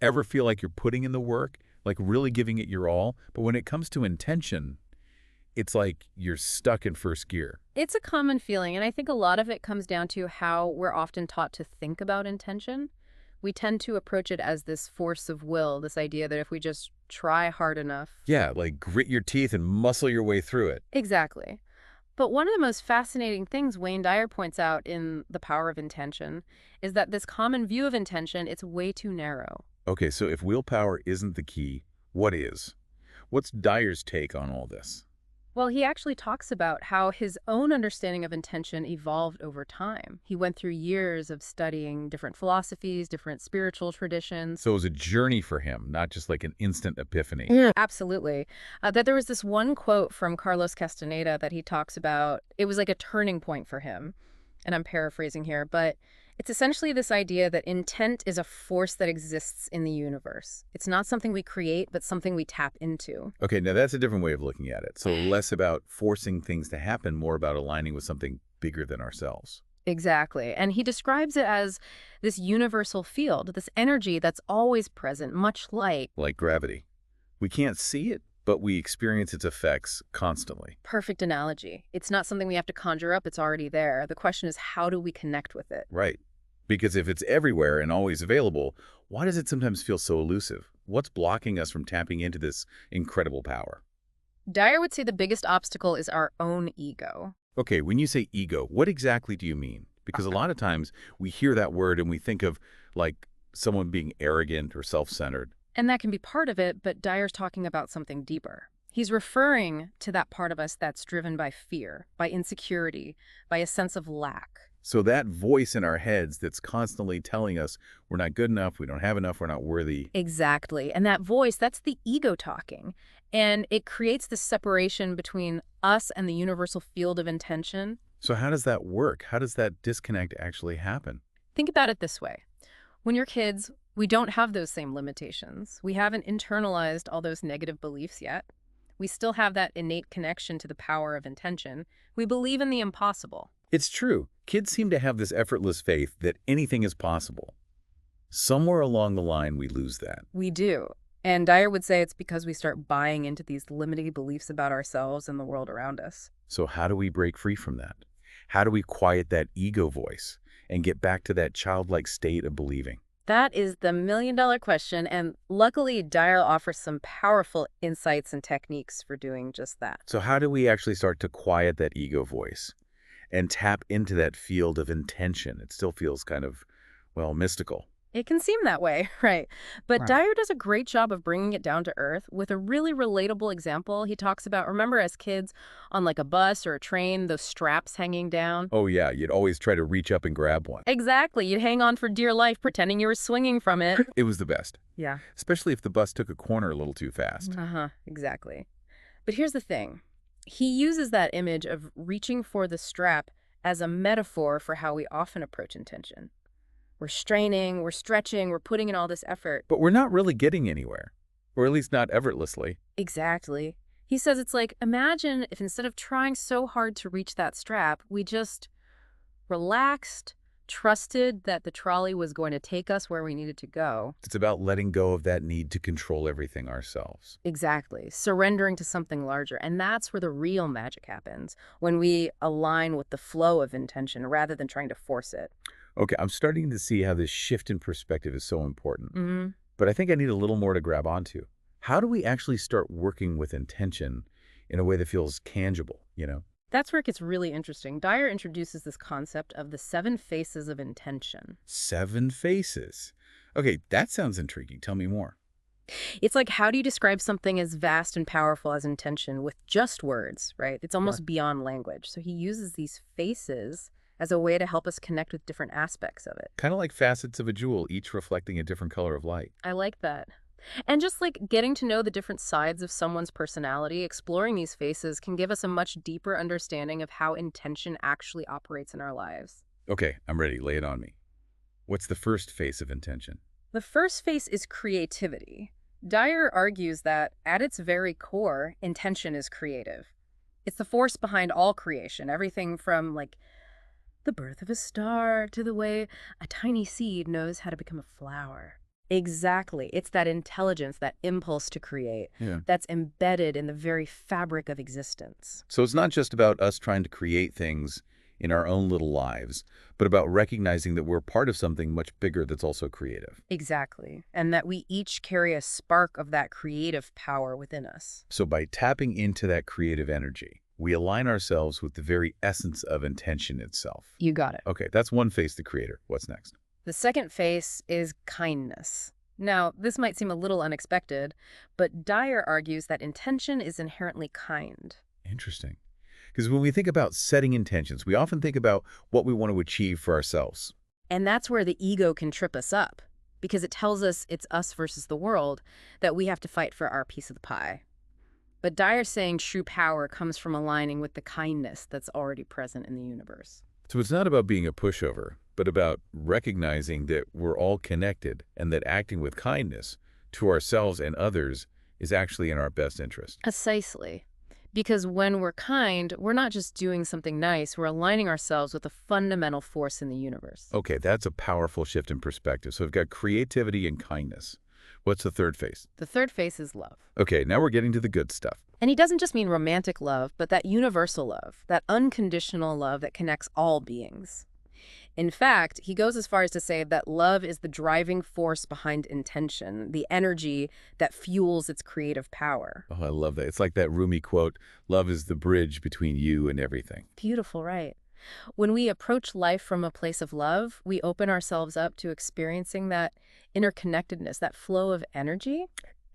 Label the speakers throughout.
Speaker 1: Ever feel like you're putting in the work, like really giving it your all, but when it comes to intention, it's like you're stuck in first gear?
Speaker 2: It's a common feeling, and I think a lot of it comes down to how we're often taught to think about intention. We tend to approach it as this force of will, this idea that if we just try hard enough.
Speaker 1: Yeah, like grit your teeth and muscle your way through it.
Speaker 2: Exactly. But one of the most fascinating things Wayne Dyer points out in The Power of Intention is that this common view of intention, it's way too narrow.
Speaker 1: Okay, so if willpower isn't the key, what is? What's Dyer's take on all this?
Speaker 2: Well, he actually talks about how his own understanding of intention evolved over time. He went through years of studying different philosophies, different spiritual traditions.
Speaker 1: So it was a journey for him, not just like an instant epiphany.
Speaker 2: Yeah. Absolutely. That there was this one quote from Carlos Castaneda that he talks about. It was like a turning point for him. And I'm paraphrasing here, but it's essentially this idea that intent is a force that exists in the universe. It's not something we create, but something we tap into.
Speaker 1: Okay, now that's a different way of looking at it. So less about forcing things to happen, more about aligning with something bigger than ourselves.
Speaker 2: Exactly. And he describes it as this universal field, this energy that's always present, much like.
Speaker 1: Like gravity. We can't see it, but we experience its effects constantly.
Speaker 2: Perfect analogy. It's not something we have to conjure up, it's already there. The question is, how do we connect with it?
Speaker 1: Right. Because if it's everywhere and always available, why does it sometimes feel so elusive? What's blocking us from tapping into this incredible power?
Speaker 2: Dyer would say the biggest obstacle is our own ego.
Speaker 1: Okay, when you say ego, what exactly do you mean? Because a lot of times we hear that word and we think of like someone being arrogant or self-centered.
Speaker 2: And that can be part of it, but Dyer's talking about something deeper. He's referring to that part of us that's driven by fear, by insecurity, by a sense of lack.
Speaker 1: So that voice in our heads that's constantly telling us we're not good enough, we don't have enough, we're not worthy.
Speaker 2: Exactly. And that voice, that's the ego talking. And it creates this separation between us and the universal field of intention.
Speaker 1: So how does that work? How does that disconnect actually happen?
Speaker 2: Think about it this way. When you're kids, we don't have those same limitations. We haven't internalized all those negative beliefs yet. We still have that innate connection to the power of intention. We believe in the impossible.
Speaker 1: It's true. Kids seem to have this effortless faith that anything is possible. Somewhere along the line, we lose that.
Speaker 2: We do. And Dyer would say it's because we start buying into these limiting beliefs about ourselves and the world around us.
Speaker 1: So how do we break free from that? How do we quiet that ego voice and get back to that childlike state of believing?
Speaker 2: That is the million-dollar question, and luckily Dyer offers some powerful insights and techniques for doing just that.
Speaker 1: So how do we actually start to quiet that ego voice and tap into that field of intention? It still feels kind of, well, mystical.
Speaker 2: It can seem that way, right? But
Speaker 1: Right.
Speaker 2: Dyer does a great job of bringing it down to earth with a really relatable example. He talks about, remember as kids on like a bus or a train, those straps hanging down?
Speaker 1: Oh yeah, you'd always try to reach up and grab one.
Speaker 2: Exactly. You'd hang on for dear life pretending you were swinging from it.
Speaker 1: It was the best,
Speaker 2: Yeah.
Speaker 1: especially if the bus took a corner a little too fast.
Speaker 2: Uh-huh. Exactly. But here's the thing. He uses that image of reaching for the strap as a metaphor for how we often approach intention. We're straining, we're stretching, we're putting in all this effort.
Speaker 1: But we're not really getting anywhere, or at least not effortlessly.
Speaker 2: Exactly. He says it's like, imagine if instead of trying so hard to reach that strap, we just relaxed, trusted that the trolley was going to take us where we needed to go.
Speaker 1: It's about letting go of that need to control everything ourselves.
Speaker 2: Exactly. Surrendering to something larger. And that's where the real magic happens, when we align with the flow of intention rather than trying to force it.
Speaker 1: Okay, I'm starting to see how this shift in perspective is so important.
Speaker 2: Hmm.
Speaker 1: But I think I need a little more to grab onto. How do we actually start working with intention in a way that feels tangible?
Speaker 2: That's where it gets really interesting. Dyer introduces this concept of the 7 faces of intention.
Speaker 1: 7 faces. Okay, that sounds intriguing. Tell me more.
Speaker 2: It's like, how do you describe something as vast and powerful as intention with just words, right? It's
Speaker 1: Right.
Speaker 2: almost beyond language. So he uses these faces as a way to help us connect with different aspects of it.
Speaker 1: Kind of like facets of a jewel, each reflecting a different color of light.
Speaker 2: I like that. And just like getting to know the different sides of someone's personality, exploring these faces can give us a much deeper understanding of how intention actually operates in our lives.
Speaker 1: Okay, I'm ready. Lay it on me. What's the first face of intention?
Speaker 2: The first face is creativity. Dyer argues that, at its very core, intention is creative. It's the force behind all creation, everything from, like, the birth of a star to the way a tiny seed knows how to become a flower. Exactly. It's that intelligence, that impulse to create,
Speaker 1: Yeah.
Speaker 2: that's embedded in the very fabric of existence.
Speaker 1: So it's not just about us trying to create things in our own little lives, but about recognizing that we're part of something much bigger that's also creative.
Speaker 2: Exactly. And that we each carry a spark of that creative power within us.
Speaker 1: So by tapping into that creative energy, we align ourselves with the very essence of intention itself.
Speaker 2: You got it.
Speaker 1: Okay, that's one face the creator. What's next?
Speaker 2: The second face is kindness. Now, this might seem a little unexpected, but Dyer argues that intention is inherently kind.
Speaker 1: Interesting. Because when we think about setting intentions, we often think about what we want to achieve for ourselves.
Speaker 2: And that's where the ego can trip us up, because it tells us it's us versus the world, that we have to fight for our piece of the pie. But Dyer's saying true power comes from aligning with the kindness that's already present in the universe.
Speaker 1: So it's not about being a pushover, but about recognizing that we're all connected and that acting with kindness to ourselves and others is actually in our best interest.
Speaker 2: Precisely. Because when we're kind, we're not just doing something nice, we're aligning ourselves with a fundamental force in the universe.
Speaker 1: Okay, that's a powerful shift in perspective. So we've got creativity and kindness. What's the third face?
Speaker 2: The third face is love.
Speaker 1: Okay, now we're getting to the good stuff.
Speaker 2: And he doesn't just mean romantic love, but that universal love, that unconditional love that connects all beings. In fact, he goes as far as to say that love is the driving force behind intention, the energy that fuels its creative power.
Speaker 1: Oh, I love that. It's like that Rumi quote, love is the bridge between you and everything.
Speaker 2: Beautiful, right? When we approach life from a place of love, we open ourselves up to experiencing that interconnectedness, that flow of energy.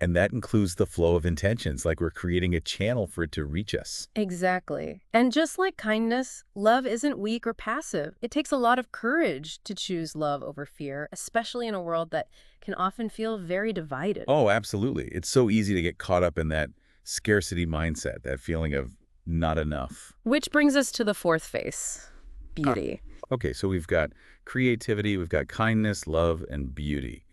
Speaker 1: And that includes the flow of intentions, like we're creating a channel for it to reach us.
Speaker 2: Exactly. And just like kindness, love isn't weak or passive. It takes a lot of courage to choose love over fear, especially in a world that can often feel very divided.
Speaker 1: Oh, absolutely. It's so easy to get caught up in that scarcity mindset, that feeling of not enough.
Speaker 2: Which brings us to the fourth face, beauty.
Speaker 1: Okay, so we've got creativity, we've got kindness, love, and beauty.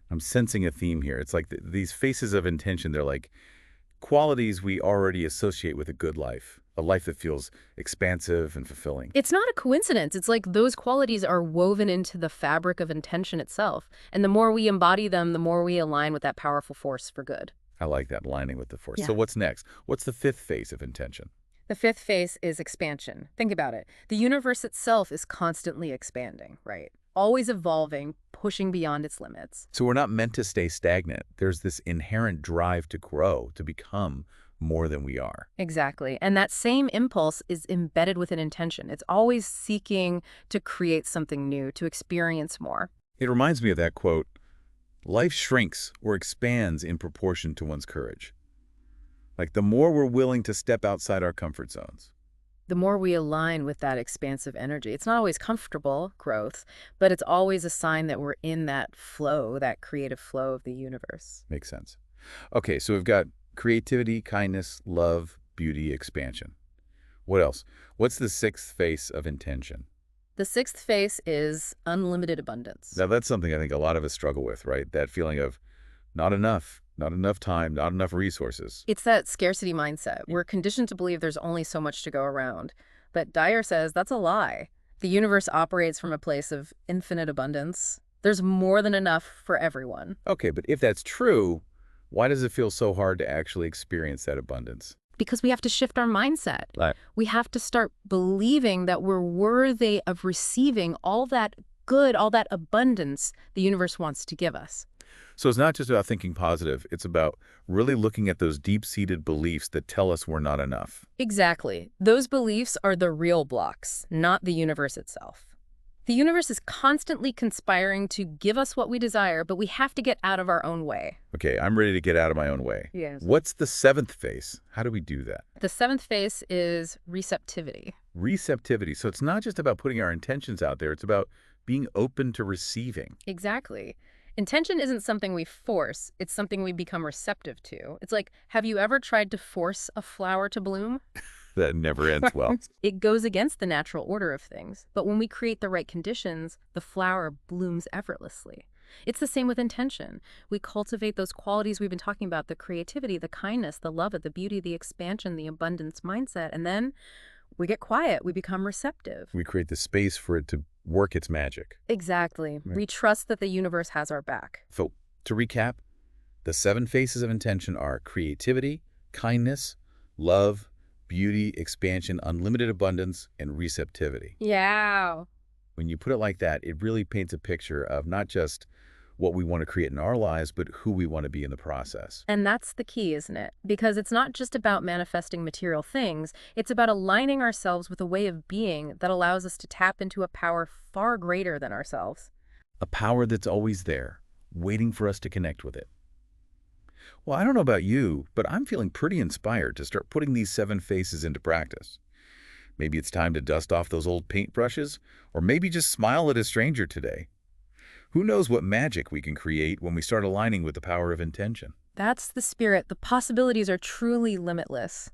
Speaker 1: I'm sensing a theme here. It's like these faces of intention, they're like qualities we already associate with a good life, a life that feels expansive and fulfilling.
Speaker 2: It's not a coincidence. It's like those qualities are woven into the fabric of intention itself. And the more we embody them, the more we align with that powerful force for good.
Speaker 1: I like that, aligning with the force.
Speaker 2: Yeah.
Speaker 1: So what's next? What's the fifth phase of intention?
Speaker 2: The fifth phase is expansion. Think about it. The universe itself is constantly expanding, right? Always evolving, pushing beyond its limits.
Speaker 1: So we're not meant to stay stagnant. There's this inherent drive to grow, to become more than we are.
Speaker 2: Exactly. And that same impulse is embedded within intention. It's always seeking to create something new, to experience more.
Speaker 1: It reminds me of that quote, life shrinks or expands in proportion to one's courage. Like the more we're willing to step outside our comfort zones.
Speaker 2: The more we align with that expansive energy. It's not always comfortable growth, but it's always a sign that we're in that flow, that creative flow of the universe.
Speaker 1: Makes sense. Okay, so we've got creativity, kindness, love, beauty, expansion. What else? What's the sixth face of intention?
Speaker 2: The sixth phase is unlimited abundance.
Speaker 1: Now, that's something I think a lot of us struggle with, right? That feeling of not enough time, not enough resources.
Speaker 2: It's that scarcity mindset. We're conditioned to believe there's only so much to go around. But Dyer says that's a lie. The universe operates from a place of infinite abundance. There's more than enough for everyone.
Speaker 1: Okay, but if that's true, why does it feel so hard to actually experience that abundance?
Speaker 2: Because we have to shift our mindset.
Speaker 1: Right.
Speaker 2: We have to start believing that we're worthy of receiving all that good, all that abundance the universe wants to give us.
Speaker 1: So it's not just about thinking positive. It's about really looking at those deep-seated beliefs that tell us we're not enough.
Speaker 2: Exactly. Those beliefs are the real blocks, not the universe itself. The universe is constantly conspiring to give us what we desire, but we have to get out of our own way.
Speaker 1: Okay, I'm ready to get out of my own way.
Speaker 2: Yes.
Speaker 1: What's the seventh phase? How do we do that?
Speaker 2: The seventh phase is receptivity.
Speaker 1: Receptivity. So it's not just about putting our intentions out there. It's about being open to receiving.
Speaker 2: Exactly. Intention isn't something we force, it's something we become receptive to. It's like, have you ever tried to force a flower to bloom?
Speaker 1: That never ends well.
Speaker 2: It goes against the natural order of things. But when we create the right conditions, the flower blooms effortlessly. It's the same with intention. We cultivate those qualities we've been talking about, the creativity, the kindness, the love, the beauty, the expansion, the abundance mindset, and then we get quiet, we become receptive.
Speaker 1: We create the space for it to work its magic.
Speaker 2: Exactly.
Speaker 1: Right.
Speaker 2: We trust that the universe has our back.
Speaker 1: So, to recap, the 7 faces of intention are creativity, kindness, love, beauty, expansion, unlimited abundance, and receptivity.
Speaker 2: Yeah.
Speaker 1: When you put it like that, it really paints a picture of not just what we want to create in our lives, but who we want to be in the process.
Speaker 2: And that's the key, isn't it? Because it's not just about manifesting material things, it's about aligning ourselves with a way of being that allows us to tap into a power far greater than ourselves.
Speaker 1: A power that's always there, waiting for us to connect with it. Well, I don't know about you, but I'm feeling pretty inspired to start putting these 7 faces into practice. Maybe it's time to dust off those old paintbrushes, or maybe just smile at a stranger today. Who knows what magic we can create when we start aligning with the power of intention?
Speaker 2: That's the spirit. The possibilities are truly limitless.